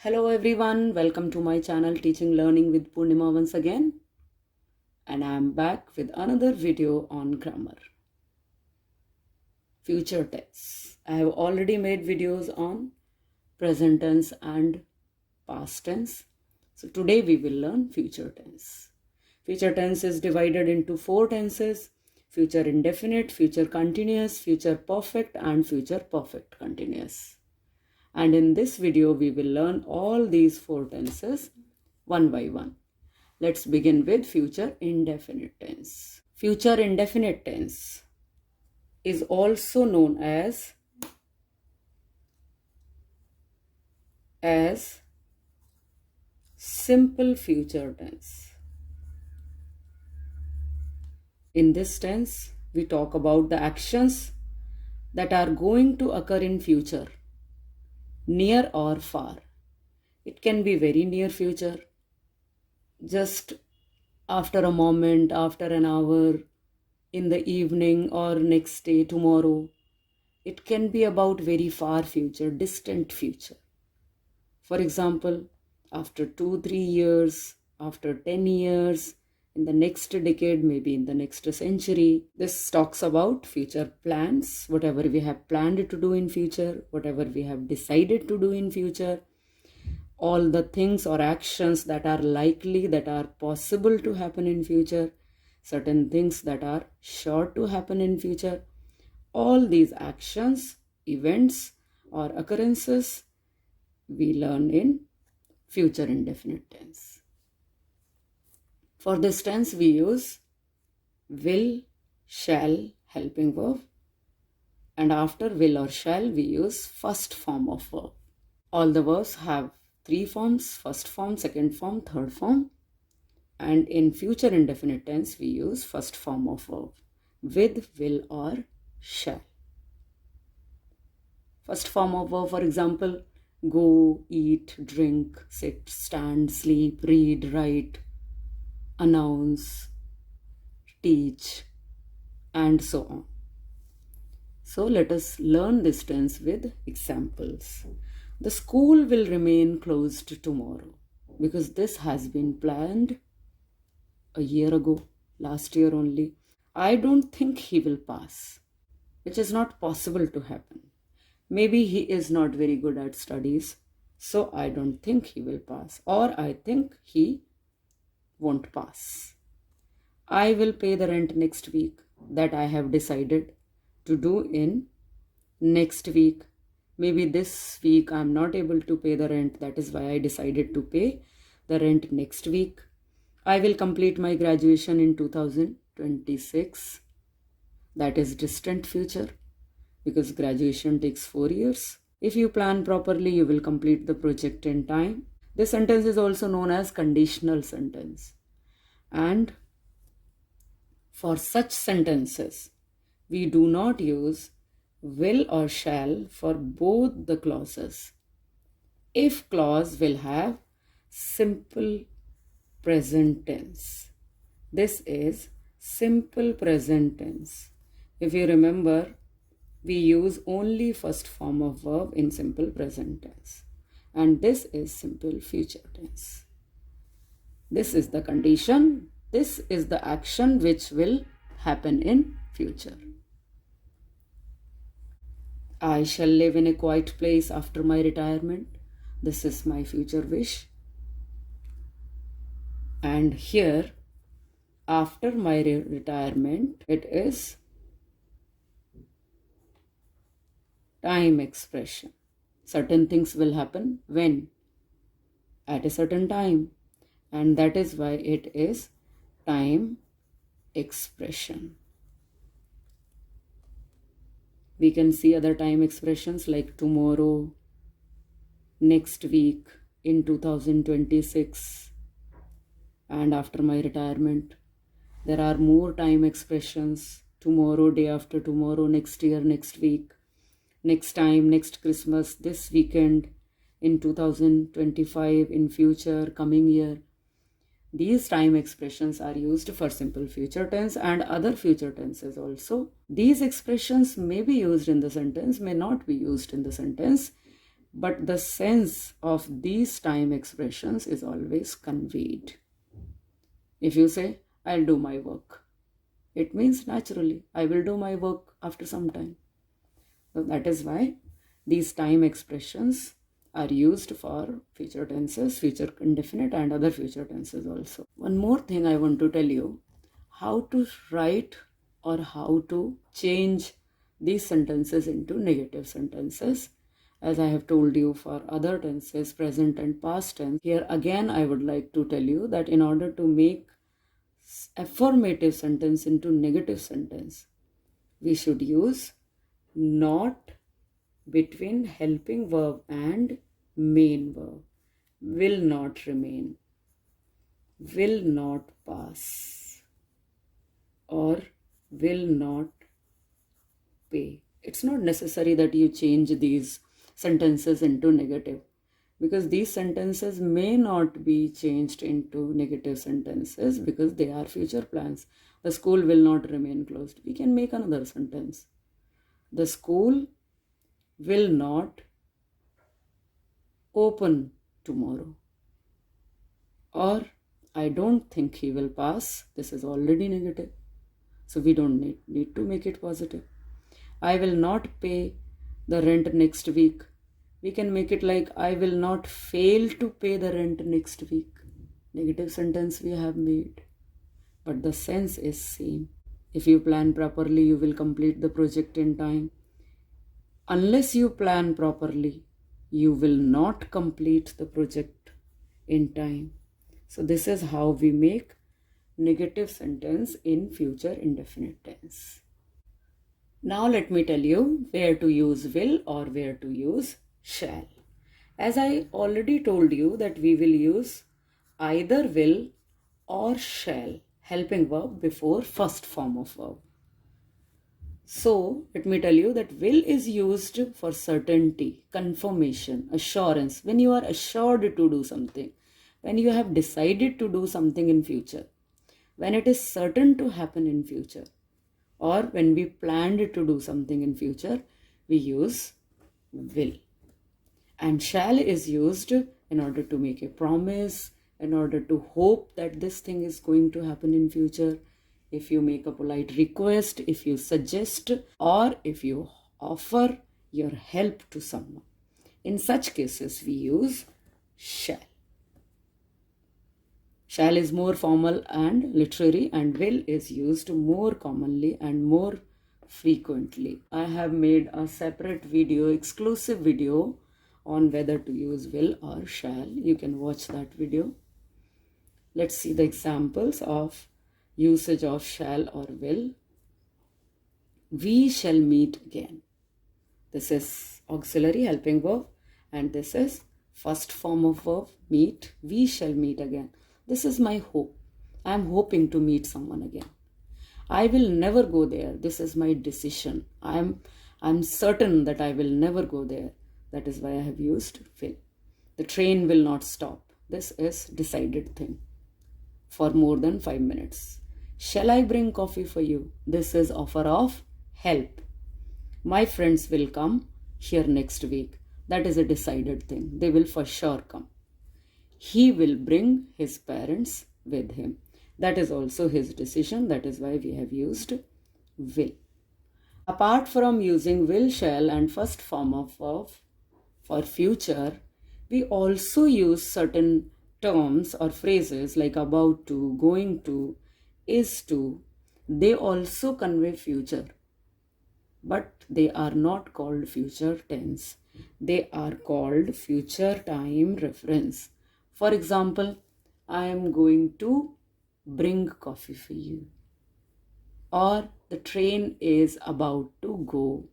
Hello everyone, welcome to my channel Teaching Learning with Purnima once again, and I am back with another video on grammar. Future tense. I have already made videos on present tense and past tense. So today we will learn future tense. Future tense is divided into four tenses: future indefinite, future continuous, future perfect and future perfect continuous. And in this video, we will learn all these four tenses one by one. Let's begin with future indefinite tense. Future indefinite tense is also known as simple future tense. In this tense, we talk about the actions that are going to occur in future, near or far. It can be very near future, just after a moment, after an hour, in the evening or next day, tomorrow. It can be about very far future, distant future. For example, after 2-3 years, after 10 years, in the next decade, maybe in the next century. This talks about future plans, whatever we have planned to do in future, whatever we have decided to do in future, all the things or actions that are likely, that are possible to happen in future, certain things that are sure to happen in future. All these actions, events or occurrences we learn in future indefinite tense. For this tense we use will, shall helping verb, and after will or shall we use first form of verb. All the verbs have three forms: first form, second form, third form. And in future indefinite tense we use first form of verb with, will or shall. First form of verb, for example, go, eat, drink, sit, stand, sleep, read, write, announce, teach, and so on. So let us learn this tense with examples. The school will remain closed tomorrow, because this has been planned a year ago, last year only. I don't think he will pass, which is not possible to happen. Maybe he is not very good at studies, so I don't think he will pass, or I think he won't pass. I will pay the rent next week. That I have decided to do in next week. Maybe this week I am not able to pay the rent. That is why I decided to pay the rent next week. I will complete my graduation in 2026. That is distant future, because graduation takes 4 years. If you plan properly, you will complete the project in time. This sentence is also known as conditional sentence. And for such sentences, we do not use will or shall for both the clauses. If clause will have simple present tense. This is simple present tense. If you remember, we use only first form of verb in simple present tense. And this is simple future tense. This is the condition. This is the action which will happen in future. I shall live in a quiet place after my retirement. This is my future wish. And here, after my retirement, it is time expression. Certain things will happen when? At a certain time. And that is why it is time expression. We can see other time expressions like tomorrow, next week, in 2026, and after my retirement. There are more time expressions: tomorrow, day after tomorrow, next year, next week, next time, next Christmas, this weekend, in 2025, in future, coming year. These time expressions are used for simple future tense and other future tenses also. These expressions may be used in the sentence, may not be used in the sentence. but the sense of these time expressions is always conveyed. If you say, I'll do my work, it means naturally, I will do my work after some time. So that is why these time expressions are used for future tenses, future indefinite, and other future tenses also. One more thing I want to tell you, how to write or how to change these sentences into negative sentences. As I have told you for other tenses, present and past tense, here again I would like to tell you that in order to make affirmative sentence into negative sentence, we should use not between helping verb and main verb. Will not remain, will not pass, or will not pay. It's not necessary that you change these sentences into negative, because these sentences may not be changed into negative sentences because they are future plans. The school will not remain closed. We can make another sentence. The school will not open tomorrow. Or, I don't think he will pass. This is already negative. So we don't need to make it positive. I will not pay the rent next week. We can make it like, I will not fail to pay the rent next week. Negative sentence we have made, but the sense is same. If you plan properly, you will complete the project in time. Unless you plan properly, you will not complete the project in time. So this is how we make negative sentence in future indefinite tense. Now let me tell you where to use will or where to use shall. As I already told you that we will use either will or shall, helping verb, before first form of verb. So let me tell you that will is used for certainty, confirmation, assurance. When you are assured to do something, when you have decided to do something in future, when it is certain to happen in future, or when we planned to do something in future, we use will. And shall is used in order to make a promise, in order to hope that this thing is going to happen in future. If you make a polite request, if you suggest, or if you offer your help to someone. In such cases, we use shall. Shall is more formal and literary, and will is used more commonly and more frequently. I have made a separate video, exclusive video, on whether to use will or shall. You can watch that video. Let's see the examples of usage of shall or will. We shall meet again. This is auxiliary helping verb, and this is first form of verb, meet. We shall meet again. This is my hope. I am hoping to meet someone again. I will never go there. This is my decision. I'm certain that I will never go there. That is why I have used will. The train will not stop. This is decided thing for more than 5 minutes. Shall I bring coffee for you? This is offer of help. My friends will come here next week. That is a decided thing. They will for sure come. He will bring his parents with him. That is also his decision. That is why we have used will. Apart from using will, shall, and first form of verb for future, we also use certain terms or phrases like about to, going to, is to. They also convey future, but they are not called future tense. They are called future time reference. For example, I am going to bring coffee for you. Or the train is about to go.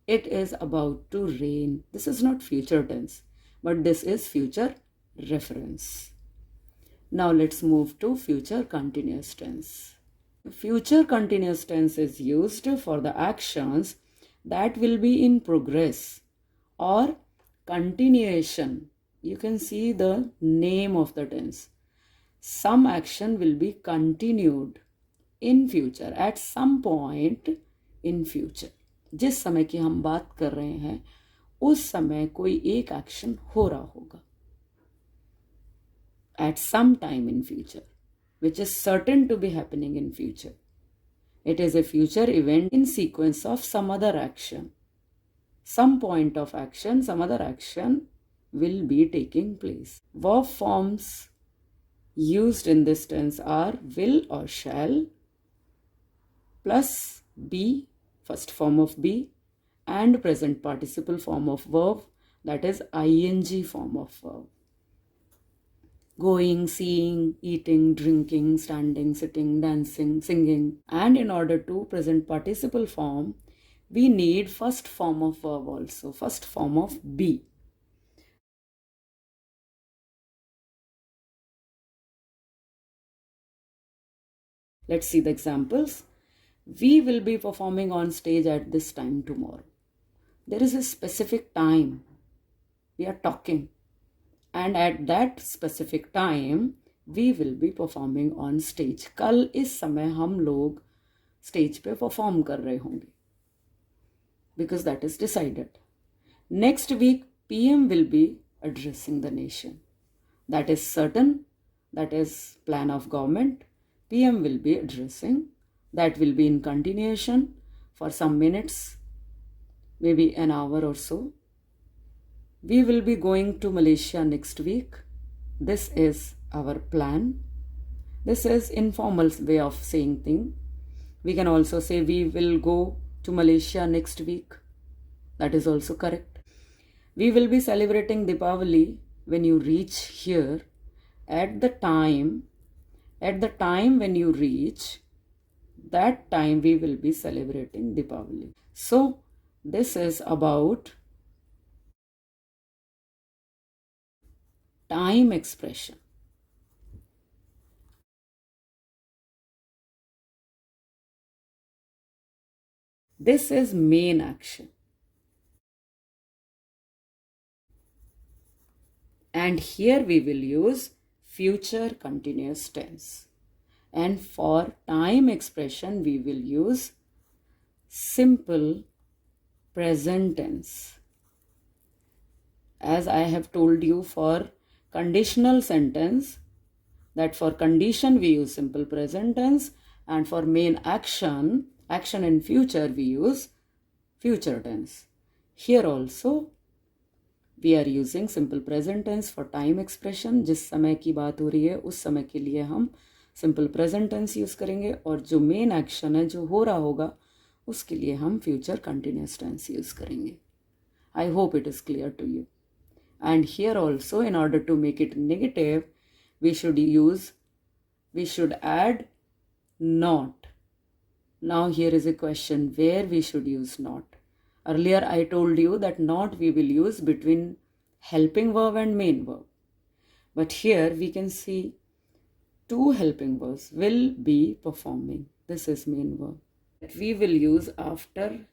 It is about to rain. This is not future tense, but this is future reference. Now let's move to future continuous tense. Future continuous tense is used for the actions that will be in progress or continuation. You can see the name of the tense. Some action will be continued in future, at some point in future. जिस समय की हम बात कर रहे हैं उस समय कोई एक एक्शन हो रहा होगा at some time in future, which is certain to be happening in future. It is a future event in sequence of some other action. Some point of action, some other action will be taking place. Verb forms used in this tense are will or shall plus be, first form of be, and present participle form of verb, that is ing form of verb. Going, seeing, eating, drinking, standing, sitting, dancing, singing. And in order to present participle form, we need first form of verb also, first form of be. Let's see the examples. We will be performing on stage at this time tomorrow. There is a specific time. We are talking. And at that specific time, we will be performing on stage. कल इस समय हम लोग stage पे perform कर रहे होंगे. Because that is decided. Next week, PM will be addressing the nation. That is certain. That is plan of government. PM will be addressing. That will be in continuation for some minutes, maybe an hour or so. We will be going to Malaysia next week. This is our plan. This is informal way of saying thing. We can also say we will go to Malaysia next week. That is also correct. We will be celebrating Deepavali when you reach here. At the time when you reach, that time we will be celebrating Deepavali. So this is about time expression. This is main action. And here we will use future continuous tense. And for time expression, we will use simple present tense. As I have told you for conditional sentence, that for condition we use simple present tense, and for main action in future, we use future tense. Here also we are using simple present tense for time expression. जिस समय की बात हो रही है उस समय के लिए हम simple present tense यूज करेंगे, और जो मेन एक्शन है, जो हो रहा होगा, उसके लिए हम future continuous tense यूज करेंगे. I hope it is clear to you. And here also, in order to make it negative, we should add not. Now here is a question where we should use not. Earlier I told you that not we will use between helping verb and main verb. But here we can see two helping verbs, will be performing. This is main verb. We will use after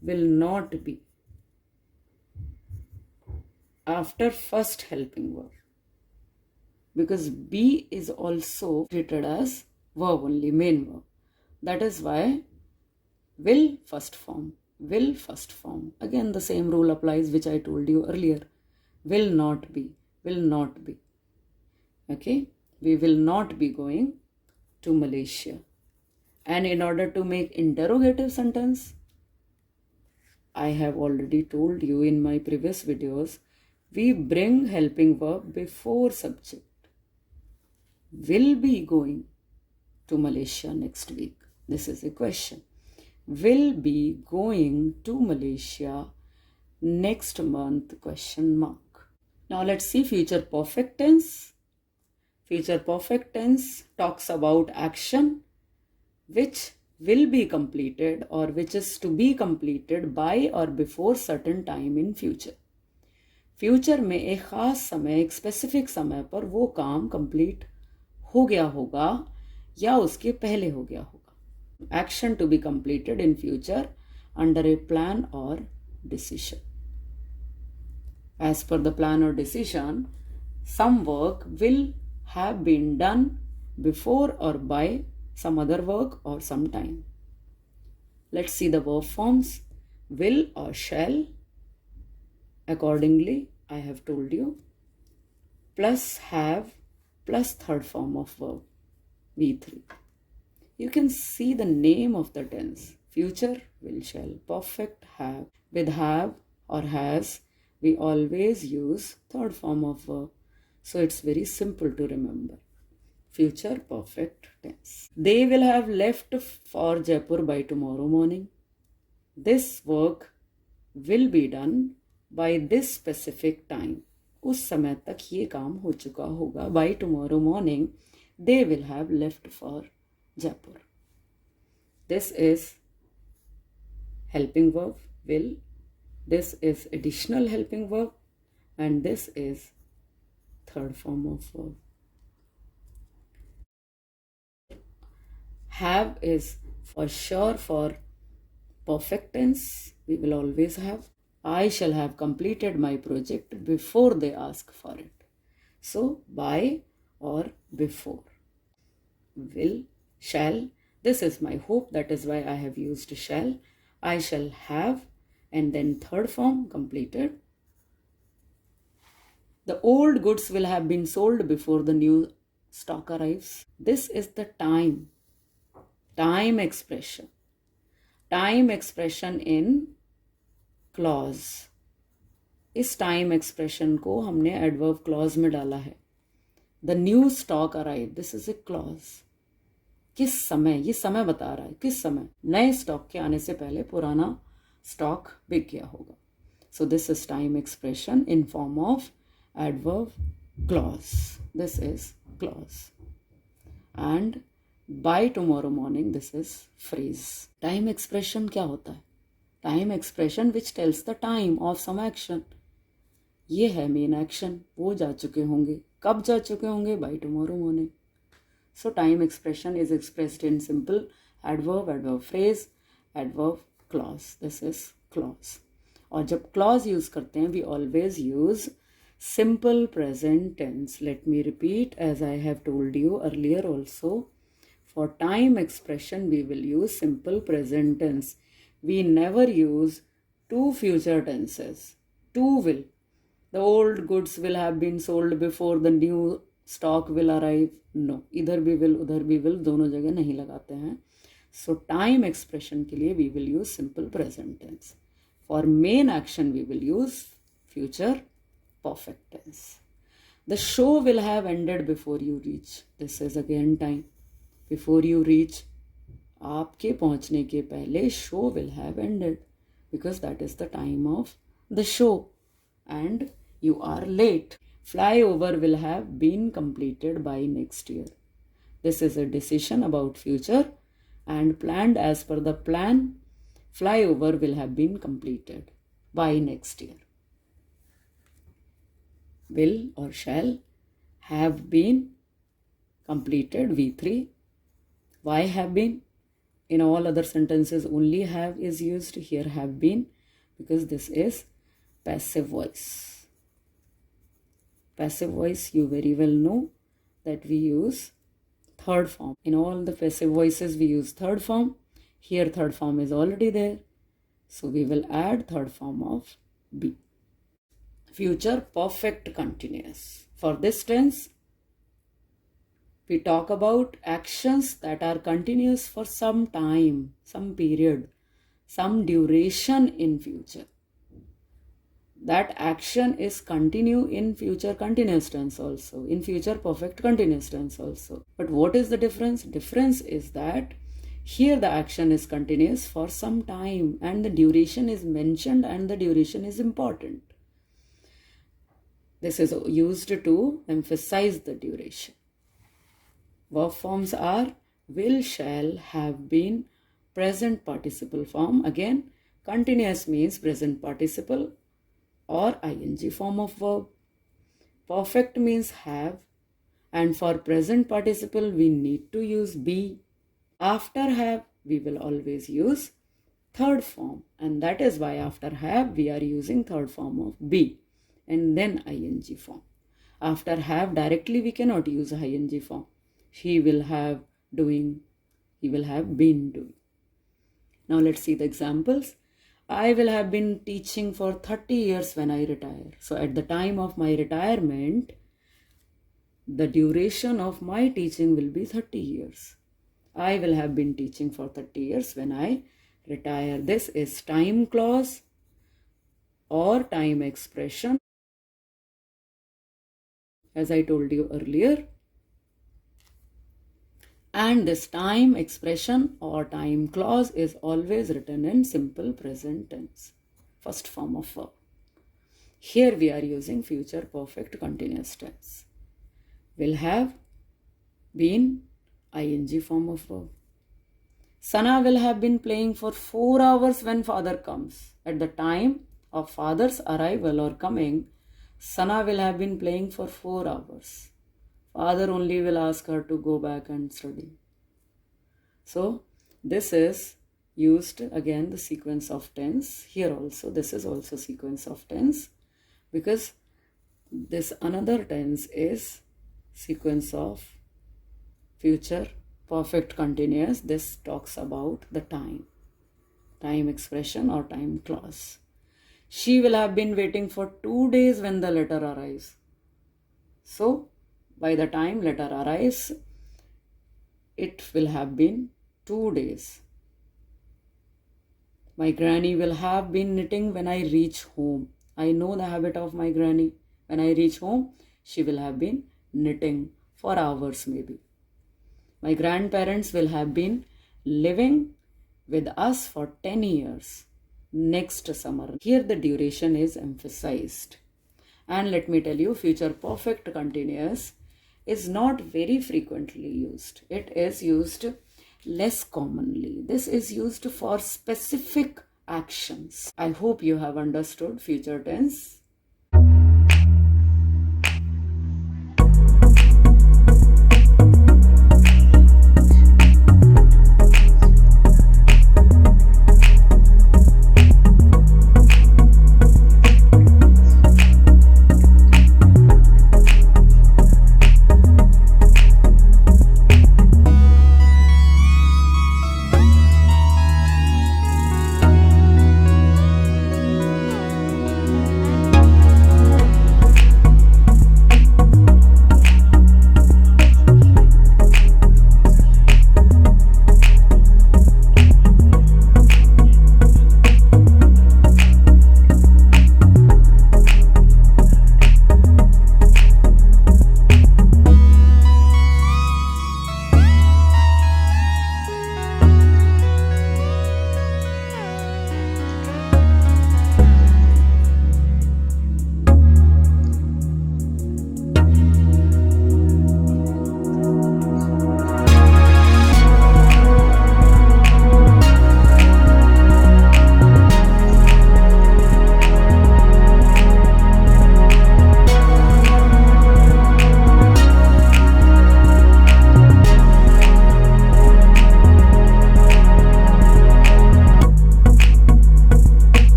will not be, after first helping verb, because be is also treated as verb only, main verb. That is why will first form, will first form. Again the same rule applies which I told you earlier. Will not be, will not be. Okay, we will not be going to Malaysia. And in order to make interrogative sentence, I have already told you in my previous videos, we bring helping verb before subject. Will be going to Malaysia next week. This is a question. Will be going to Malaysia next month, question mark. Now let's see future perfect tense. Future perfect tense talks about action which will be completed or which is to be completed by or before certain time in future. Future में एक ख़ास समय, एक specific समय पर वो काम complete हो गया होगा या उसके पहले हो गया होगा. Action to be completed in future under a plan और decision. As per the plan और decision, some work will have been done before और by some other work or some time. Let's see the verb forms. Will or shall, Accordingly, I have told you plus have plus third form of verb V3. You can see the name of the tense. Future, will, shall, perfect, have. With have or has, we always use third form of verb. So it's very simple to remember. Future perfect tense. They will have left for Jaipur by tomorrow morning. This work will be done by this specific time. उस समय तक ये काम हो चुका होगा. By tomorrow morning, they will have left for Jaipur. This is helping verb, will. This is additional helping verb. And this is third form of verb. Have is for sure for perfect tense. We will always have. I shall have completed my project before they ask for it. So, by or before. Will, shall. This is my hope. That is why I have used shall. I shall have, and then third form completed. The old goods will have been sold before the new stock arrives. This is the time expression. Time expression in clause. इस time expression को हमने adverb clause में डाला है. The new stock arrive. This is a clause. किस समय, ये समय बता रहा है किस समय. नए स्टॉक के आने से पहले पुराना स्टॉक बिक गया होगा. So this is time expression in form of adverb clause. This is clause. And by tomorrow morning, this is phrase. Time expression क्या होता है? Time expression which tells the time of some action. ये है main action. वो जा चुके होंगे. कब जा चुके होंगे? By tomorrow morning. So time expression is expressed in simple adverb, adverb phrase, adverb clause. This is clause. और जब क्लॉज यूज करते हैं, we always use simple present tense. Let me repeat as I have told you earlier also. For time expression, we will use simple present tense. We never use two future tenses. To will. The old goods will have been sold before the new stock will arrive. No. इधर भी will, उधर भी will, दोनों जगह नहीं लगाते हैं. So time expression के लिए we will use simple present tense. For main action, we will use future perfect tense. The show will have ended before you reach. This is again time. Before you reach, आपके पहुंचने के पहले show will have ended, because that is the time of the show and you are late. Flyover will have been completed by next year. This is a decision about future and planned as per the plan. Flyover will have been completed by next year. Will or shall have been completed, V3. Why have been? In all other sentences only have is used. Here have been because this is passive voice. Passive voice, you very well know that we use third form. In all the passive voices we use third form. Here third form is already there. So we will add third form of be. Future perfect continuous. For this tense, we talk about actions that are continuous for some time, some period, some duration in future. That action is continue in future continuous tense also, in future perfect continuous tense also. But what is the difference? Difference is that here the action is continuous for some time and the duration is mentioned and the duration is important. This is used to emphasize the duration. Verb forms are will, shall, have been, present participle form. Again, continuous means present participle or ing form of verb. Perfect means have, and for present participle we need to use be. After have, we will always use third form, and that is why after have we are using third form of be and then ing form. After have directly we cannot use ing form. He will have doing, he will have been doing. Now let's see the examples. I will have been teaching for 30 years when I retire. So at the time of my retirement, the duration of my teaching will be 30 years. I will have been teaching for 30 years when I retire. This is time clause or time expression, as I told you earlier. And this time expression or time clause is always written in simple present tense, first form of verb. Here we are using future perfect continuous tense. Will have been ing form of verb. Sana will have been playing for 4 hours when father comes. At the time of father's arrival or coming, Sana will have been playing for 4 hours. Father only will ask her to go back and study. So this is used again the sequence of tense. Here also this is also sequence of tense, because this another tense is sequence of future perfect continuous. This talks about the time expression or time clause. She will have been waiting for 2 days when the letter arrives. So by the time letter arrives, it will have been 2 days. My granny will have been knitting when I reach home. I know the habit of my granny. When I reach home, she will have been knitting for hours maybe. My grandparents will have been living with us for 10 years next summer. Here the duration is emphasized. And let me tell you, future perfect continuous is not very frequently used. It is used less commonly. This is used for specific actions. I hope you have understood future tense.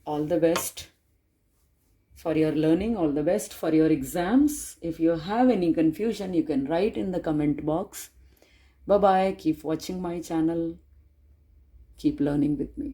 All the best for your learning, all the best for your exams. If you have any confusion, you can write in the comment box. Bye bye. Keep watching my channel. Keep learning with me.